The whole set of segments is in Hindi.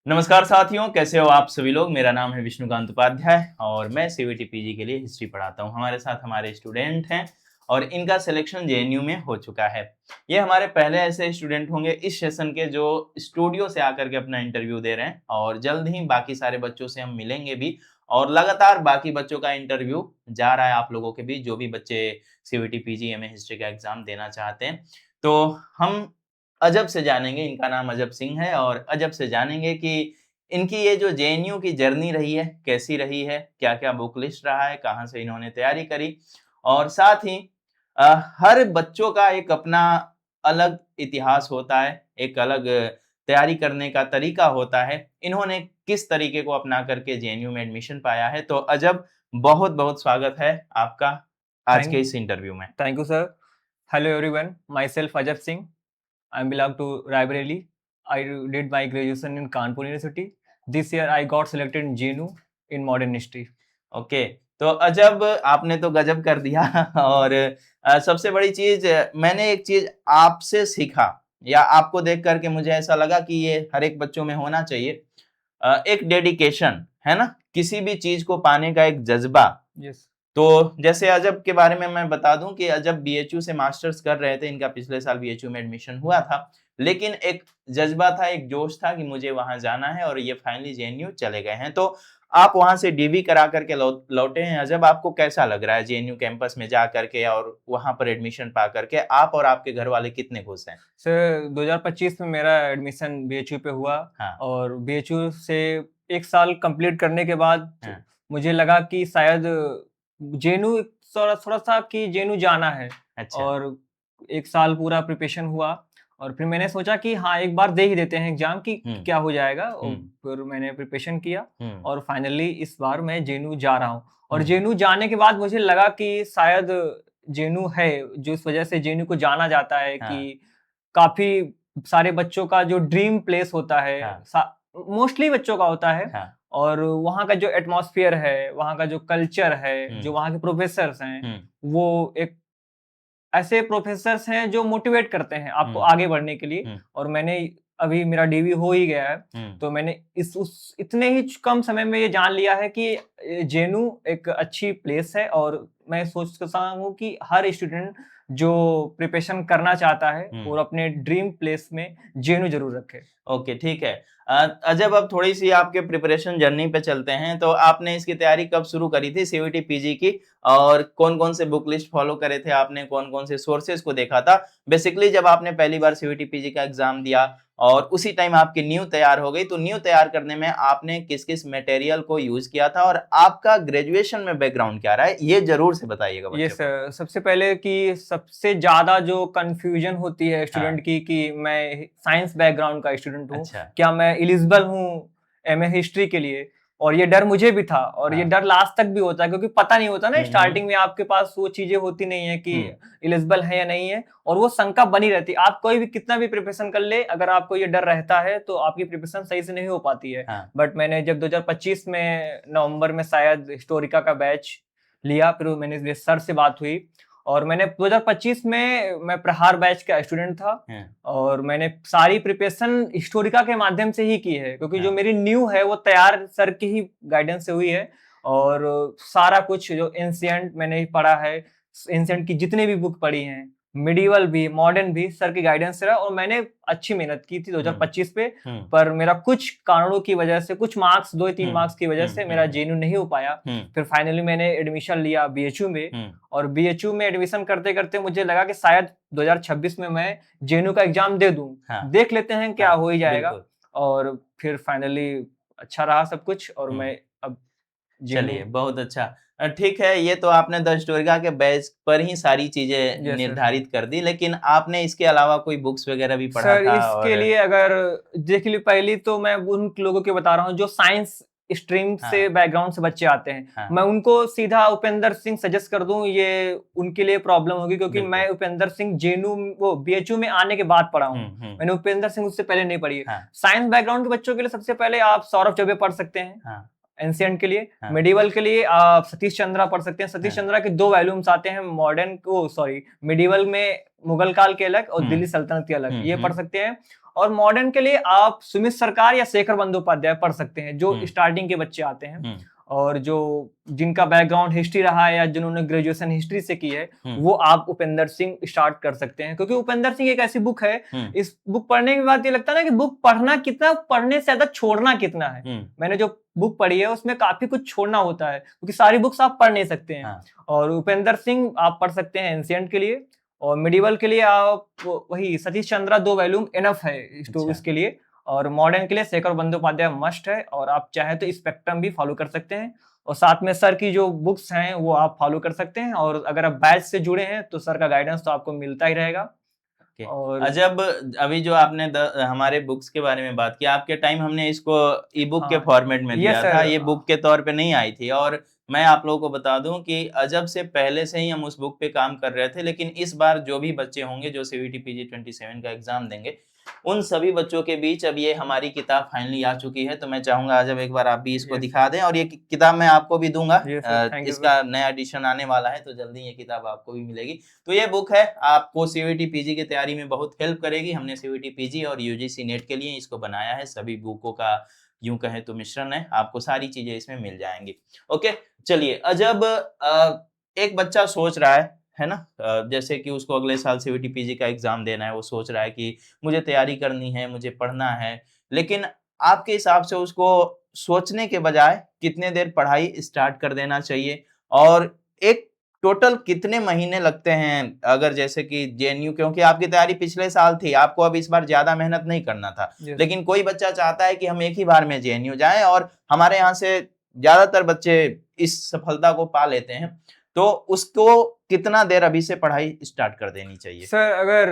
नमस्कार साथियों, कैसे हो आप सभी लोग। मेरा नाम है विष्णुकांत उपाध्याय और मैं सीवीटी पीजी के लिए हिस्ट्री पढ़ाता हूं। हमारे साथ हमारे स्टूडेंट हैं और इनका सिलेक्शन जेएनयू में हो चुका है। ये हमारे पहले ऐसे स्टूडेंट होंगे इस सेशन के जो स्टूडियो से आकर के अपना इंटरव्यू दे रहे हैं और जल्द ही बाकी सारे बच्चों से हम मिलेंगे भी और लगातार बाकी बच्चों का इंटरव्यू जा रहा है आप लोगों के बीच, जो भी बच्चे सीवीटी पीजी एमए हिस्ट्री का एग्जाम देना चाहते हैं। तो हम अजब से जानेंगे, इनका नाम अजब सिंह है और अजब से जानेंगे कि इनकी ये जो जेएनयू की जर्नी रही है कैसी रही है, क्या-क्या बुक लिस्ट रहा है, कहाँ से इन्होंने तैयारी करी और साथ ही हर बच्चों का एक अपना अलग इतिहास होता है, एक अलग तैयारी करने का तरीका होता है। इन्होंने किस तरीके को अपना करके जेएनयू में एडमिशन पाया है। तो अजब, बहुत-बहुत स्वागत है आपका आज के Thank, इस इंटरव्यू में। thank you, sir. Hello, everyone. Myself, Ajab Singh. I belong to Raebareli. I did my graduation in Kanpur University. This year, I got selected in JNU in modern history. Okay, तो अजब आपने तो गजब कर दिया और सबसे बड़ी चीज मैंने एक चीज आपसे सीखा या आपको देख करके मुझे ऐसा लगा कि ये हर एक बच्चों में होना चाहिए। एक डेडिकेशन है ना, किसी भी चीज को पाने का एक जज्बा। Yes. तो जैसे अजब के बारे में मैं बता दूं कि अजब बीएचयू से मास्टर्स कर रहे थे, इनका पिछले साल बीएचयू में एडमिशन हुआ था, लेकिन एक जज्बा था, एक जोश था कि मुझे वहां जाना है और ये फाइनली जेएनयू चले गए हैं। तो आप वहां से डीवी करा करके लौटे हैं। अजब, आपको कैसा लग रहा है जेएनयू कैंपस में जा करके और वहां पर एडमिशन पा करके? आप और आपके घर वाले कितने खुश हैं? सर 2025 में मेरा एडमिशन बीएचयू पे हुआ हाँ, और बीएचयू से एक साल कंप्लीट करने के बाद हाँ, मुझे लगा कि शायद जेएनयू थोड़ा थोड़ा सा कि जेएनयू जाना है अच्छा, और एक साल पूरा प्रिपरेशन हुआ और फिर मैंने सोचा कि हाँ एक बार दे ही देते हैं एग्जाम की हम्म, क्या हो जाएगा और हम्म, फिर मैंने प्रिपरेशन किया हम्म, और फाइनली इस बार मैं जेएनयू जा रहा हूँ और हम्म, जेएनयू जाने के बाद मुझे लगा कि शायद जेएनयू है जो इस वजह से जेएनयू को जाना जाता है हाँ, कि काफ़ी सारे बच्चों का जो ड्रीम प्लेस होता है, हाँ, मोस्टली बच्चों का होता है हाँ, और वहाँ का जो एटमॉस्फेयर है, वहाँ का जो कल्चर है, जो हम्म, वहाँ के प्रोफ़ेसर्स हैं, हम्म, वो एक ऐसे प्रोफ़ेसर्स हैं जो मोटिवेट करते हैं आपको हम्म, आगे बढ़ने के लिए हम्म, और मैंने अभी मेरा डीवी हो ही गया है, हम्म, तो मैंने इस उस इतने ही कम समय में ये जान लिया है कि जेएनयू एक अच्छी प्लेस है और मैं सोचता हूँ कि हर स्टूडेंट जो प्रिपरेशन करना चाहता है, वो हम्म। अपने ड्रीम प्लेस में जेएनयू ज़रूर रखे। ओके, ठीक है। अजब, अब थोड़ी-सी आपके प्रिपरेशन जर्नी पे चलते हैं। तो आपने इसकी तैयारी कब शुरू करी थी सीयूईटी पीजी की? और कौन-कौन से बुक लिस्ट फॉलो करे थे आपने? कौन-कौन से सोर्सेज़ को देखा था? बेसिकली जब आपने पहली बार सीयूईटी पीजी का एग्ज़ाम दिया और उसी टाइम आपकी न्यू तैयार हो गई, तो न्यू तैयार करने में आपने किस-किस मटेरियल को यूज़ किया था और आपका ग्रेजुएशन में बैकग्राउंड क्या रहा है? ये ज़रूर से बताइएगा ये बच्चों को। सर सबसे पहले कि सबसे ज़्यादा जो कन्फ्यूजन होती है हाँ, स्टूडेंट की कि मैं साइंस बैकग्राउंड का स्टूडेंट हूँ, अच्छा। क्या मैं एलिजिबल हूँ एमए हिस्ट्री के लिए? और ये डर मुझे भी था और ये हाँ। डर लास्ट तक भी होता है क्योंकि पता नहीं होता ना हुँ, हुँ। स्टार्टिंग में आपके पास वो चीज़ें होती नहीं है कि हुँ, एलिजिबल है या नहीं है और वो शंका बनी रहती है। आप कोई भी कितना भी प्रिपरेशन कर ले, अगर आपको ये डर रहता है तो आपकी प्रिपरेशन सही से नहीं हो पाती है। हाँ। बट मैंने जब 2025 में नवंबर में शायद हिस्टोरिका का बैच लिया, फिर मैंने मेरे सर से बात हुई और मैंने 2025 में मैं प्रहार बैच का स्टूडेंट था हाँ, और मैंने सारी प्रिपरेशन हिस्टोरिका के माध्यम से ही की है क्योंकि जो हाँ। मेरी न्यू है वो तैयार सर की ही गाइडेंस से हुई है और सारा कुछ जो एंशिएंट मैंने पढ़ा है, एंशिएंट की जितनी भी बुक पढ़ी हैं, मिडिवल भी, मॉडर्न भी सर की गाइडेंस से रहा और मैंने अच्छी मेहनत की थी हुँ, 2025 पे। हुँ, पर मेरा कुछ कारणों की वजह से, कुछ मार्क्स 2-3 हुँ, मार्क्स की वजह हुँ, से हुँ, मेरा हुँ, जेएनयू नहीं हो पाया। हुँ, फिर फाइनली मैंने एडमिशन लिया बीएचयू में हुँ। और बीएचयू में एडमिशन करते-करते मुझे लगा कि शायद 2026 में मैं जेएनयू का एग्ज़ाम दे दूँ। हाँ, देख लेते हैं क्या हाँ, हो ही जाएगा बिल्कुल। और फिर फाइनली अच्छा रहा सब कुछ और हुँ, मैं अब जेएनयू। चलिए बहुत अच्छा। ठीक है, ये तो आपने द हिस्टोरिका के बेस पर ही सारी चीज़ें यस सर। निर्धारित कर दी, लेकिन आपने इसके अलावा कोई बुक्स वगैरह भी पढ़ा सर था इसके और लिए अगर देखिए पहली तो मैं उन लोगों के बता रहा हूँ जो साइंस स्ट्रीम से हाँ, बैकग्राउंड से बच्चे आते हैं। हाँ, मैं उनको सीधा उपेंद्र सिंह सजेस्ट कर दूँ ये उनके लिए प्रॉब्लम होगी क्योंकि बिल्कुल। मैं उपेंद्र सिंह जेएनयू वो बीएचयू में आने के बाद पढ़ा हुँ, हूँ। हुँ, मैंने उपेंद्र सिंह उससे पहले नहीं पढ़ी है। हाँ, साइंस बैकग्राउंड के बच्चों के लिए सबसे पहले आप सौरभ चौबे पढ़ सकते हैं। हाँ, एंशिएंट के लिए, हाँ, मिडिवल के लिए आप सतीश चंद्रा पढ़ सकते हैं। सतीश हाँ, चंद्रा के 2 वॉल्यूम्स आते हैं मॉडर्न को सॉरी मिडिवल में मुगल काल के अलग और हुँ, दिल्ली सल्तनत के अलग, हुँ, ये हुँ, पढ़ सकते हैं। और मॉडर्न के लिए आप सुमित सरकार या शेखर बंदोपाध्याय पढ़ सकते हैं, जो स्टार्टिंग के बच्चे आते हैं और जो जिनका बैकग्राउंड हिस्ट्री रहा है या जिन्होंने ग्रेजुएशन हिस्ट्री से की है, वो आप उपेंद्र सिंह स्टार्ट कर सकते हैं, क्योंकि उपेंद्र सिंह एक ऐसी बुक है, इस बुक पढ़ने के बाद ये लगता है ना कि बुक पढ़ना कितना, पढ़ने से ज्यादा छोड़ना कितना है। मैंने जो बुक पढ़ी है उसमें काफी कुछ छोड़ना होता है, क्योंकि सारी बुक्स आप पढ़ नहीं सकते हैं। और उपेंद्र सिंह आप पढ़ सकते हैं एंशिएंट के लिए, और मिडिवल के लिए आप वही सतीश चंद्रा 2 वॉल्यूम इनफ है स्टोरीज के लिए, और मॉडर्न के लिए शेखर बंदोपाध्याय मस्ट है। और आप चाहे तो स्पेक्ट्रम भी फॉलो कर सकते हैं, और साथ में सर की जो बुक्स हैं वो आप फॉलो कर सकते हैं। और अगर आप बैच से जुड़े हैं तो सर का गाइडेंस तो आपको मिलता ही रहेगा। और जब अभी जो आपने हमारे बुक्स के बारे में बात की, आपके टाइम हमने इसको ई बुक के फॉर्मेट में दिया था, ये बुक के तौर पे नहीं आई थी। और मैं आप लोगों को बता दूं कि अजब से पहले से ही हम उस बुक पे काम कर रहे थे, लेकिन इस बार जो भी बच्चे होंगे जो CVT PG 27 का एग्जाम देंगे, उन सभी बच्चों के बीच अब ये हमारी किताब फाइनली आ चुकी है। तो मैं चाहूंगा आज अब एक बार आप भी इसको दिखा दें, और ये किताब मैं आपको भी दूंगा। इसका नया एडिशन आने वाला है, तो जल्दी ये किताब आपको भी मिलेगी। तो ये बुक है, आपको CVT PG की तैयारी में बहुत हेल्प करेगी। हमने CVT PG और UGC नेट के लिए इसको बनाया है, सभी बुकों का यूं कहें तो मिश्रण है, आपको सारी चीजें इसमें मिल जाएंगी। ओके, चलिए। जब एक बच्चा सोच रहा है ना, जैसे कि उसको अगले साल CVT PG का एग्जाम देना है, वो सोच रहा है कि मुझे तैयारी करनी है, मुझे पढ़ना है, लेकिन आपके हिसाब से उसको सोचने के बजाय कितने देर पढ़ाई स्टार्ट कर देना चाहिए, और एक टोटल कितने महीने लगते हैं? अगर जैसे कि JNU, क्योंकि आपकी तैयारी पिछले साल थी, आपको अब इस बार ज्यादा मेहनत नहीं करना था, लेकिन कोई बच्चा चाहता है कि हम एक ही बार में JNU जाएं, और हमारे यहाँ से ज्यादातर बच्चे इस सफलता को पा लेते हैं, तो उसको कितना देर अभी से पढ़ाई स्टार्ट कर देनी चाहिए? सर, अगर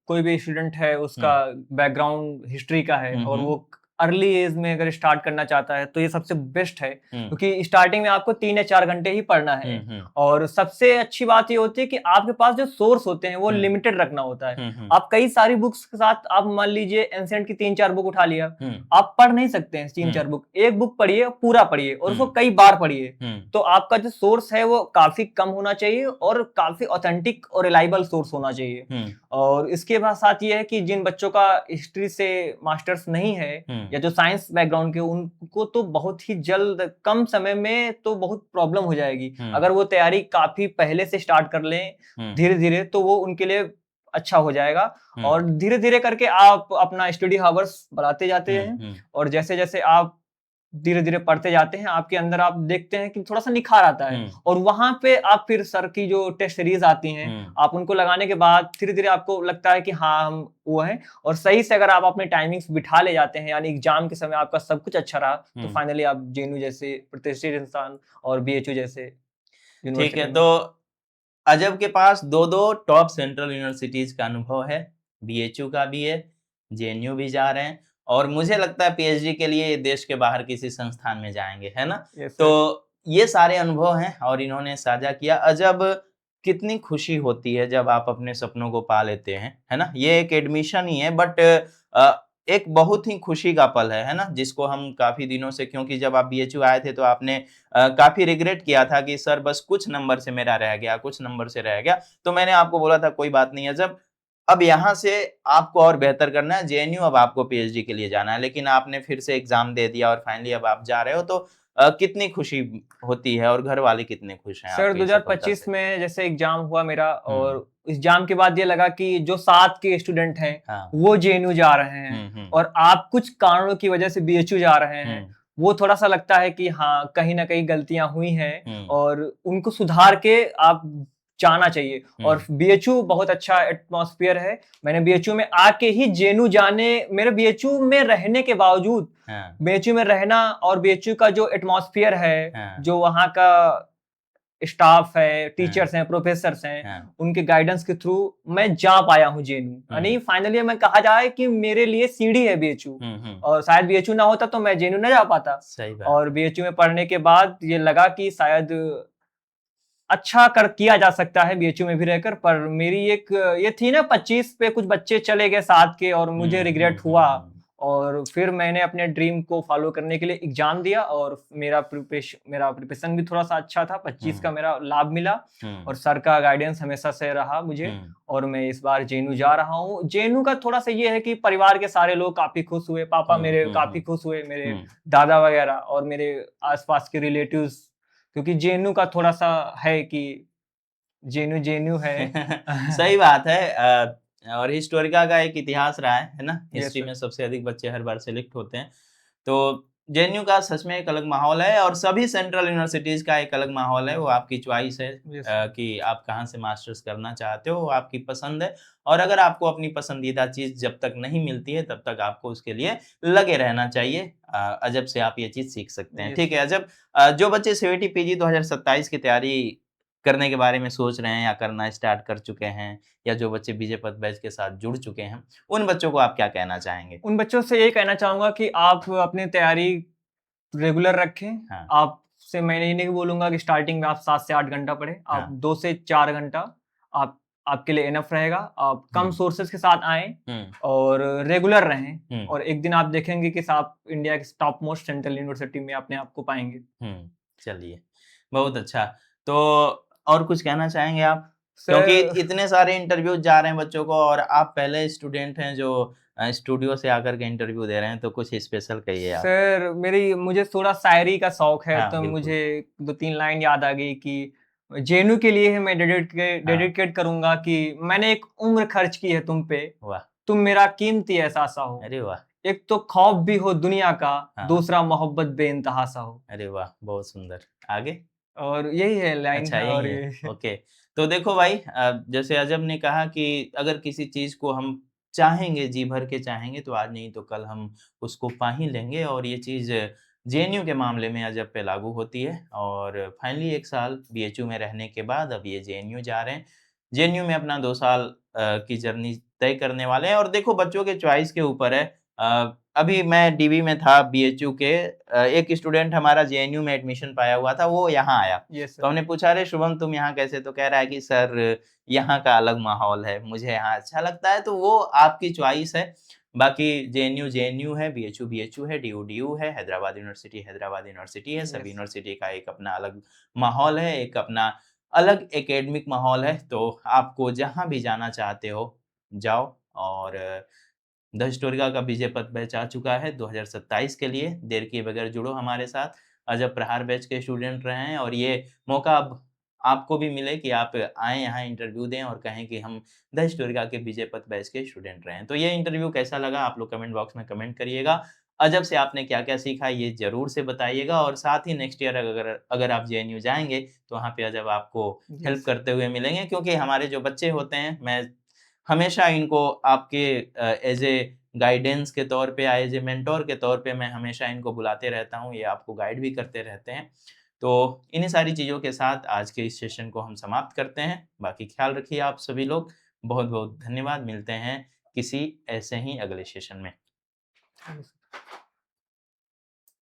कोई भी स्टूडेंट है, उसका बैकग्राउंड हिस्ट्री का है और वो अर्ली एज में अगर स्टार्ट करना चाहता है, तो ये सबसे बेस्ट है, क्योंकि स्टार्टिंग में आपको 3 या 4 घंटे ही पढ़ना है। और सबसे अच्छी बात ये होती है कि आपके पास जो सोर्स होते हैं वो लिमिटेड रखना होता है। आप कई सारी बुक्स के साथ, आप मान लीजिए एंशिएंट की 3-4 बुक उठा लिया, आप पढ़ नहीं सकते हैं 3-4 बुक। एक बुक पढ़िए, पूरा पढ़िए, और उसको कई बार पढ़िए। तो आपका जो सोर्स है वो काफी कम होना चाहिए और काफी ऑथेंटिक और रिलायबल सोर्स होना चाहिए। और इसके बाद साथ ये है कि जिन बच्चों का हिस्ट्री से मास्टर्स नहीं है या जो साइंस बैकग्राउंड के, उनको तो बहुत ही जल्द, कम समय में तो बहुत प्रॉब्लम हो जाएगी। अगर वो तैयारी काफी पहले से स्टार्ट कर लें धीरे धीरे, तो वो उनके लिए अच्छा हो जाएगा। और धीरे धीरे करके आप अपना स्टडी हावर्स बढ़ाते जाते हैं, और जैसे जैसे आप धीरे धीरे पढ़ते जाते हैं, आपके अंदर आप देखते हैं कि थोड़ा सा निखार आता है, और वहां पे आप फिर सर की जो टेस्ट सीरीज आती हैं, आप उनको लगाने के बाद धीरे धीरे आपको लगता है कि हाँ, हम वो है। और सही से अगर आप अपने टाइमिंग्स बिठा ले जाते हैं, यानी एग्जाम के समय आपका सब कुछ अच्छा रहा, तो फाइनली आप JNU जैसे प्रतिष्ठित इंसान और BHU जैसे, ठीक है। तो अजब के पास 2 टॉप सेंट्रल यूनिवर्सिटीज का अनुभव है, BHU का भी है, JNU भी जा रहे हैं, और मुझे लगता है PhD के लिए देश के बाहर किसी संस्थान में जाएंगे, है ना? तो ये सारे अनुभव हैं और इन्होंने साझा किया। अजब, कितनी खुशी होती है जब आप अपने सपनों को पा लेते हैं, है ना? ये एक एडमिशन ही है, बट एक बहुत ही खुशी का पल है ना, जिसको हम काफी दिनों से, क्योंकि जब आप BHU आए थे तो आपने काफी रिग्रेट किया था कि सर बस कुछ नंबर से मेरा रह गया, कुछ नंबर से रह गया। तो मैंने आपको बोला था कोई बात नहीं है, जब अब यहाँ से आपको और बेहतर करना है, JNU अब आपको PhD के लिए जाना है, लेकिन आपने फिर से एग्जाम दे दिया और फाइनली अब आप जा रहे हो, तो कितनी खुशी होती है और घर वाले कितने खुश हैं? सर 2025 में जैसे एग्जाम हुआ मेरा, और एग्जाम के बाद ये लगा कि जो साथ के स्टूडेंट हैं वो JNU जा रहे हैं, और आप कुछ कारणों की वजह से BHU जा रहे हैं, वो थोड़ा सा लगता है कि हाँ, कहीं ना कहीं गलतियां हुई हैं और उनको सुधार के आप जाना चाहिए। और BHU बहुत अच्छा एटमॉस्फेयर है। मैंने BHU में आके ही JNU जाने, मेरे BHU में रहने के बावजूद, BHU में रहना और BHU का जो एटमॉस्फेयर है, जो वहाँ का स्टाफ है, टीचर्स हैं, प्रोफेसर्स हैं, उनके गाइडेंस के थ्रू मैं जा पाया हूँ JNU। यानी फाइनली मैं कहा जाए कि मेरे लिए सीढ़ी है BHU, और शायद BHU ना होता तो मैं JNU ना जा पाता। और BHU में पढ़ने के बाद ये लगा कि शायद अच्छा किया जा सकता है BHU में भी रहकर। पर मेरी एक ये थी ना, 25 पे कुछ बच्चे चले गए साथ के, और मुझे रिग्रेट हुआ, और फिर मैंने अपने ड्रीम को फॉलो करने के लिए एग्जाम दिया और मेरा प्रिपरेशन भी थोड़ा सा अच्छा था। 25 का मेरा लाभ मिला और सर का गाइडेंस हमेशा से रहा मुझे। और मैं इस बार जेएनयू जा रहा हूँ। जेएनयू का थोड़ा सा ये है कि परिवार के सारे लोग काफी खुश हुए, पापा मेरे काफी खुश हुए, मेरे दादा वगैरह और मेरे आसपास के रिलेटिव्स, क्योंकि जेएनयू का थोड़ा सा है कि जेएनयू है। सही बात है। और हिस्टोरिका का एक इतिहास रहा है ना, Yes, हिस्ट्री sir. में सबसे अधिक बच्चे हर बार सिलेक्ट होते हैं। तो जेएनयू का सच में एक अलग माहौल है और सभी सेंट्रल यूनिवर्सिटीज का एक अलग माहौल है। वो आपकी चॉइस है Yes. कि आप कहाँ से मास्टर्स करना चाहते हो, वो आपकी पसंद है। और अगर आपको अपनी पसंदीदा चीज जब तक नहीं मिलती है तब तक आपको उसके लिए लगे रहना चाहिए। अजब से आप ये चीज सीख सकते हैं। Yes. ठीक है अजब, जो बच्चे सीवीटी पीजी 2027 की तैयारी करने के बारे में सोच रहे हैं या करना स्टार्ट कर चुके हैं, या जो बच्चे बीजे पथ बैच के साथ जुड़ चुके हैं, उन बच्चों को आप क्या कहना चाहेंगे? उन बच्चों से ये कहना चाहूंगा कि आप अपनी तैयारी रेगुलर रखें। हाँ। आपसे मैं ये नहीं बोलूंगा कि स्टार्टिंग में आप 7 से 8 घंटा पढ़ें। आप हाँ। 2 से 4 घंटा आप आपके लिए इनफ रहेगा। आप कम सोर्सेज के साथ आएं और रेगुलर रहें और एक दिन आप देखेंगे कि आप इंडिया के टॉप मोस्ट सेंट्रल यूनिवर्सिटी में अपने आप को पाएंगे। चलिए, बहुत अच्छा। तो और कुछ कहना चाहेंगे आप? सर, क्योंकि इतने सारे इंटरव्यूज जा रहे हैं बच्चों को और आप पहले स्टूडेंट हैं जो स्टूडियो से आकर के इंटरव्यू दे रहे हैं, तो कुछ स्पेशल कहिए आप। सर मुझे थोड़ा शायरी का शौक है। हाँ, तो बिल्कुल। मुझे 2-3 लाइन याद आ गई कि जेएनयू के लिए मैं डेडिकेट करूंगा कि मैंने एक उम्र खर्च की है तुम पे, वाह! तुम मेरा कीमती एहसास हो। अरे वाह! एक तो खौफ भी हो दुनिया का, हाँ। दूसरा मोहब्बत बेइंतहा सा हो। अरे वाह! बहुत सुंदर। आगे? और यही है लाइन। अच्छा और यही है, ओके। तो देखो भाई, जैसे अजब ने कहा कि अगर किसी चीज़ को हम चाहेंगे, जी भर के चाहेंगे, तो आज नहीं तो कल हम उसको पा ही लेंगे, और ये चीज़ जेएनयू के मामले में अजब पे लागू होती है। और फाइनली 1 साल बीएचयू में रहने के बाद अब ये जेएनयू जा रहे हैं। जेएनयू में अपना 2 साल की जर्नी तय करने वाले हैं, और देखो बच्चों के चॉइस के ऊपर है। अभी मैं डीवी में था बीएचयू के, एक स्टूडेंट हमारा जेएनयू में एडमिशन पाया हुआ था, वो यहाँ आया। यस तो हमने पूछा, अरे शुभम तुम यहाँ कैसे? तो कह रहा है कि सर यहाँ का अलग माहौल है, मुझे यहाँ अच्छा लगता है। तो वो आपकी चॉइस है। बाकी जेएनयू जेएनयू है, बीएचयू बीएचयू है, डीयू डीयू है, हैदराबाद यूनिवर्सिटी है। सभी यूनिवर्सिटी का एक अपना अलग माहौल है, एक अपना अलग एकेडमिक माहौल है। तो आपको जहाँ भी जाना चाहते हो जाओ। और द हिस्टोरिका का बीजे पथ बैच आ चुका है 2027 के लिए। देर किए बगैर जुड़ो हमारे साथ। अजब प्रहार बैच के स्टूडेंट रहे हैं, और ये मौका अब आपको भी मिले कि आप आएँ यहाँ इंटरव्यू दें और कहें कि हम द हिस्टोरिका के बीजे पथ बैच के स्टूडेंट रहे हैं। तो ये इंटरव्यू कैसा लगा आप लोग कमेंट बॉक्स में कमेंट करिएगा। अजब से आपने क्या-क्या सीखा ये ज़रूर से बताइएगा, और साथ ही नेक्स्ट ईयर अगर आप जेएनयू जाएँगे तो वहाँ पे अजब आपको हेल्प यस करते हुए मिलेंगे, क्योंकि हमारे जो बच्चे होते हैं, मैं हमेशा इनको आपके एज़ ए गाइडेंस के तौर पे, एज़ ए मेंटर के तौर पे मैं हमेशा इनको बुलाते रहता हूँ, ये आपको गाइड भी करते रहते हैं। तो इन्हीं सारी चीज़ों के साथ आज के इस सेशन को हम समाप्त करते हैं। बाकी ख्याल रखिए आप सभी लोग। बहुत-बहुत धन्यवाद। मिलते हैं किसी ऐसे ही अगले सेशन में।